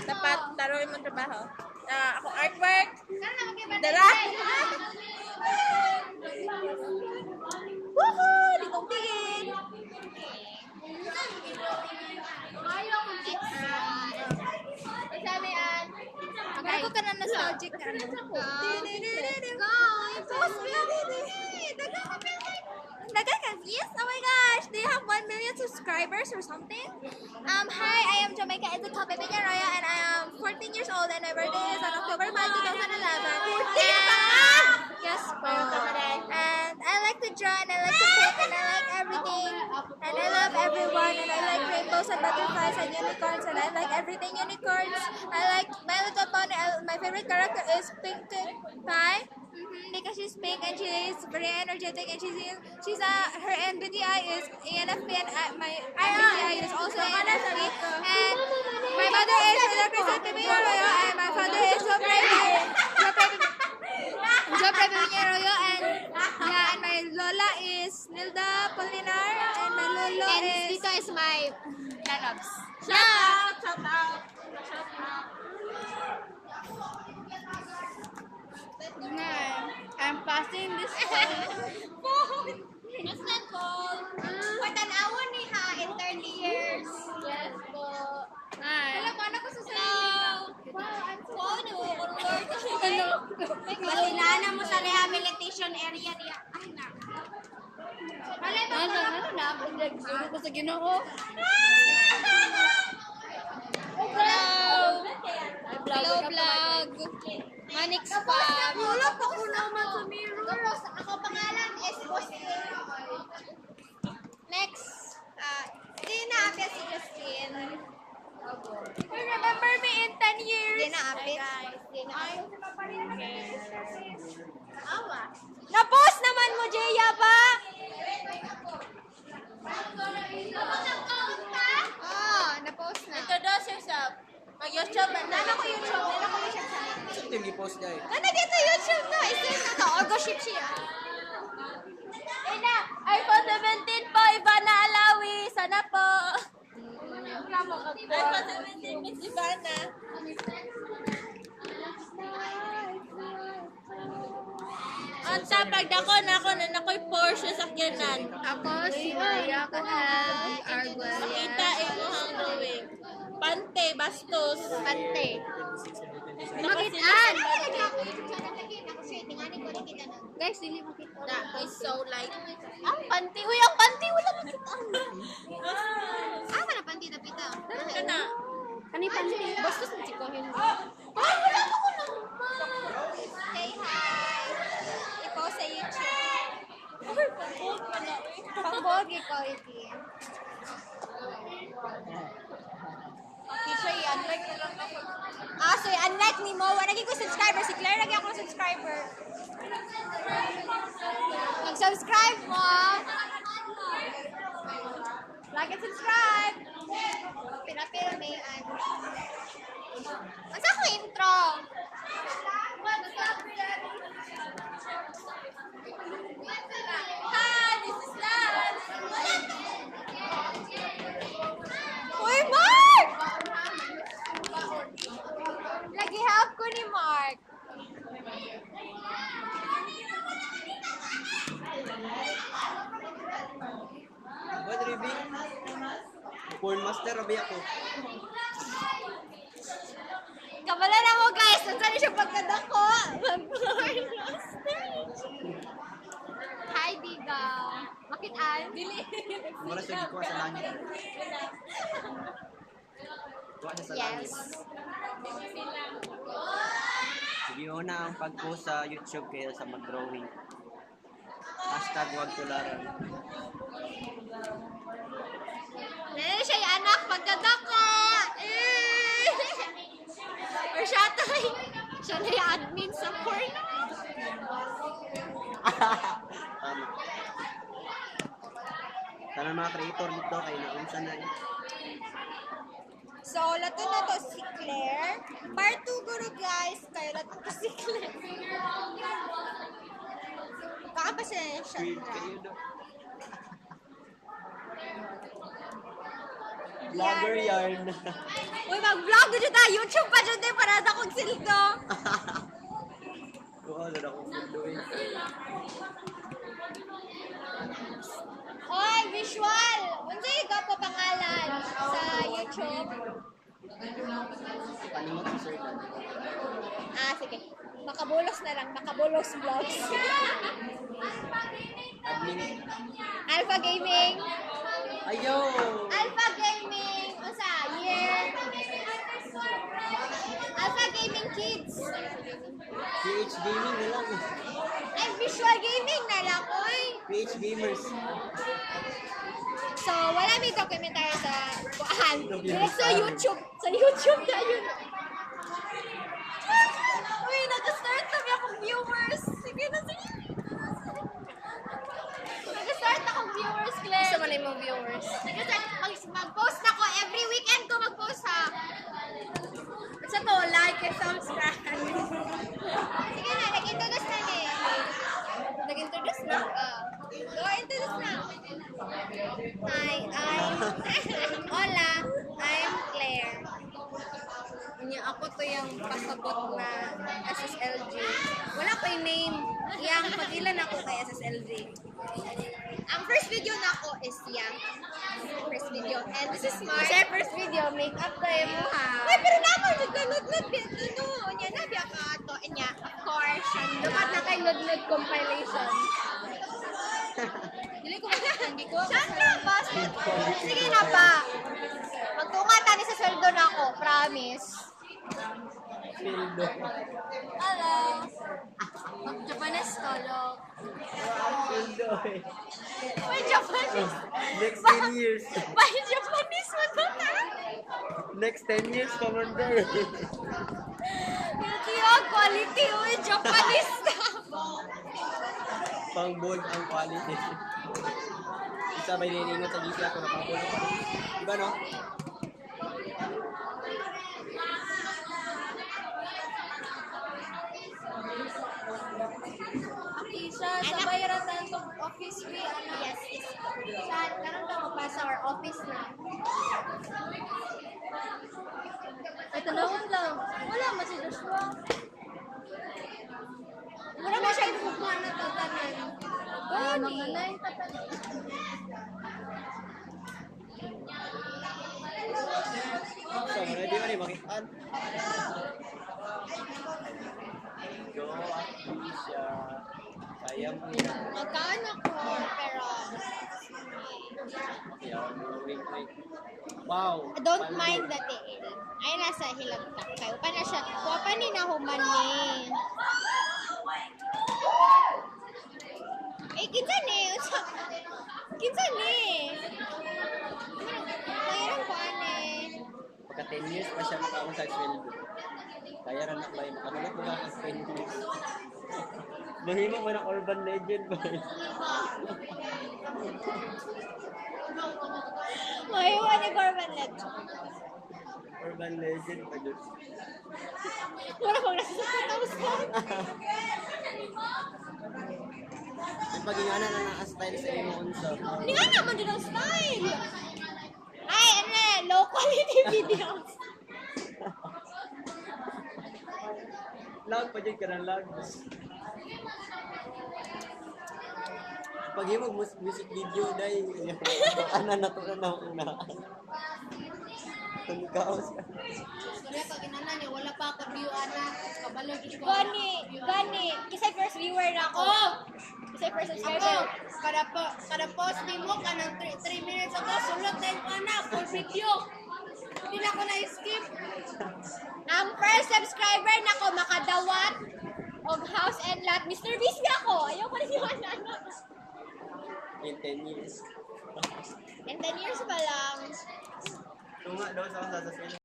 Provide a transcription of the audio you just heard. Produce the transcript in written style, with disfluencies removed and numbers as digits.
Dapat taruin mo trabaho. Ako artwork. Dala. Woohoo! Di kong tingin. Bago ka na nostalgic na ano. Yes, oh my gosh, do you have 1 million subscribers or something? Hi, I am Jamaica Ezekiel Peñarroya and I am 14 years old and my birthday is on October 5, 2011. Yes, po. And I like to draw and I like to paint and I like everything. And I love everyone and I like rainbows and butterflies and unicorns and I like everything unicorns. I like My Little Pony. My favorite character is Pink Pie. Because she's pink and she is very energetic and her MBTI is ENFP and my MBTI is also ENFP and my mother is Hilda Crystal Piñarroyo and my father is Joe Piñarroyo and my lola is Nilda Polinar and my lolo is Dito is my nanobs. Shout out. I'm passing this What's that called? Patanawan ni ha, in 30 years. Yes po. Paano ko Masinana mo sa rehabilitation area niya. Ay na. Ano ko sa Ginoo? Hello vlog. Manix Fam. Wala pa ko naman sa mirror. Ako pangalan is Boss. Next. Di na apya si Justin. Remember me in 10 years. Di na apya. Di na Awa. Na-post naman mo, Jeya ba? Na-post na. Introduce yourself. Mag-YouTube na. Nana ko YouTube. Nana ko YouTube sa akin. Saan yung i-post niya eh? Nana dito YouTube na. Isa na to. Orgo ship siya. Ina, iPhone 17 po, Ivana Alawi. Sana po. iPhone 17 Miss Ivana. Unsa pag dako na ako na nakoy Porsche sakyanan. Ako si Maria Kahab Arguel. Makita imo hang drawing. Pante, bastos. Pante. Makitaan. Guys, dili makita. That is so like. Ang panty. Uy, ang panty. Wala makita. Mana panty na pita? Ano na? Kani pante. Bastos mo chikohin. Ay, wala pa ko naman. Say hi. I-post sa YouTube. Pangbogi ko iti. Teacher, i-unlike na lang ako. So i-unlike ni mo. Wala ko subscriber. Si Claire lagi ako subscriber. Mag-subscribe mo. Like and subscribe. Pira-pira may Ang sa ko intro? Hi, this is Lance. Uy, Mark! Lagi help ko ni Mark. What, Ruby? Porn master, Ruby ako. Kabala na mo guys, nasaan siya pagkadako? Hi, Diga. Makitaan? Dili. Mura siya di kuha sa langit. Kuha siya sa langit. Sige, una ang pag-post sa YouTube kaya sa mag-drawing. Hashtag wag tularan. Dili siya yung anak pagkadako. Or siya tayo. Siya na yung admin sa porno. Tama. Sana mga creator dito kayo naunsa na eh. So, lato na to si Claire. Part 2 guro guys. Kayo lato to si Claire. Baka pa siya Weird siya. kayo do. Vlogger yarn. Uy, mag-vlog dito ta! YouTube pa dyan din para sa kong sildo. Oo, na akong sunduin. Hoy, visual! Unsay ka po pangalan sa YouTube? Palimot si Sir Dan. Sige. Makabulos na lang. Makabulos vlogs. Admin. Alpha Gaming. Ayaw! Alpha Gaming. Unsa? Year. Alpha Gaming Kids. PH Gaming na lang. Ay, Visual Gaming na lang, oy. PH Gamers. So, wala may documentary sa kuhaan. Sa YouTube. Sa YouTube na yun. Uy, nag-start kami akong viewers. Sige na, sige. Nag-start akong viewers, Claire. Gusto mo na yung viewers. Mag-post ako. Every weekend ko mag-post, ha. Sa to, like and subscribe. Sige na, nag-introduce na ni. Nag-introduce na? Go, introduce na. Hi, Hola, I'm Claire. Nya ako to yung pasabot na SSLG. Wala ko yung name. Yang pagilan ako kay SSLG. Ang first video na ako is yan. First video. And this is my... Kasi first video, makeup tayo mo ha. Ay, pero naman, naglaludlod. Nya na, biya ka to. Nya, of course. Dapat na kay Ludlud compilation. Dili ko hindi ko. Siyempre, boss. Sige na pa. Magtunga tani sa sweldo na ako. Promise. Pildo. Hello. Japanese tolo. Pildo eh. May Japanese. Next 10 years. May Japanese mo to na. Next 10 years, Commander. Quality. Uy, Japanese na. Pang bold ang quality. Isa ba niningot sa GC ako na pang bold pa. Diba no? Akisha, sa bayaran ng office fee, ano? Yes. Saan? Karon ka magpasa or office na? Ay, tanawin lang. Wala man si Joshua. Wala mo siya gumawa na tatanan. Mga nai, tatanan. So, ready mo rin makitaan. Go, Akisha. Kaya mo yan. Magkaan ako, pero Kaya mo, wait. Wow. I don't mind that ay nasa hilagtak kayo. Pa na siya. Wapa ni na human ni. Kinsa ni? Kinsa ni? Mayroon ko ane. Pagka 10 years pa siya makaon sa sweldo. Kaya rin na kayo. Makamulat mo ka sa 10 years. Mahimo mo ng urban legend ba? Mahiwa ni Gorman Led. Urban legend pa dyan. Wala pang nasa sa Ang pag-ingana na naka-style sa imo unsa. Hindi nga naman din ang style. Ay, ano low quality videos. Lag pa dyan ka ng lag. Pag imo music video dahil ana na to na una. Tungkaos ka. Kaya pag inana niya, wala pa ako view, ana. Kabalo, gid ko. Gani. Kisay first viewer na ako. Kisay first Ako, subscriber. kada post ni mo, kanang 3 minutes ago, sulot na yung ana, full video. Hindi na ako na-skip. Ang first subscriber na ko makadawat og house and lot. Mr. Beast nga ako. Ayaw ko rin yung ano. In 10 years. In 10 years pa lang. Tunga daw sa kasasasya.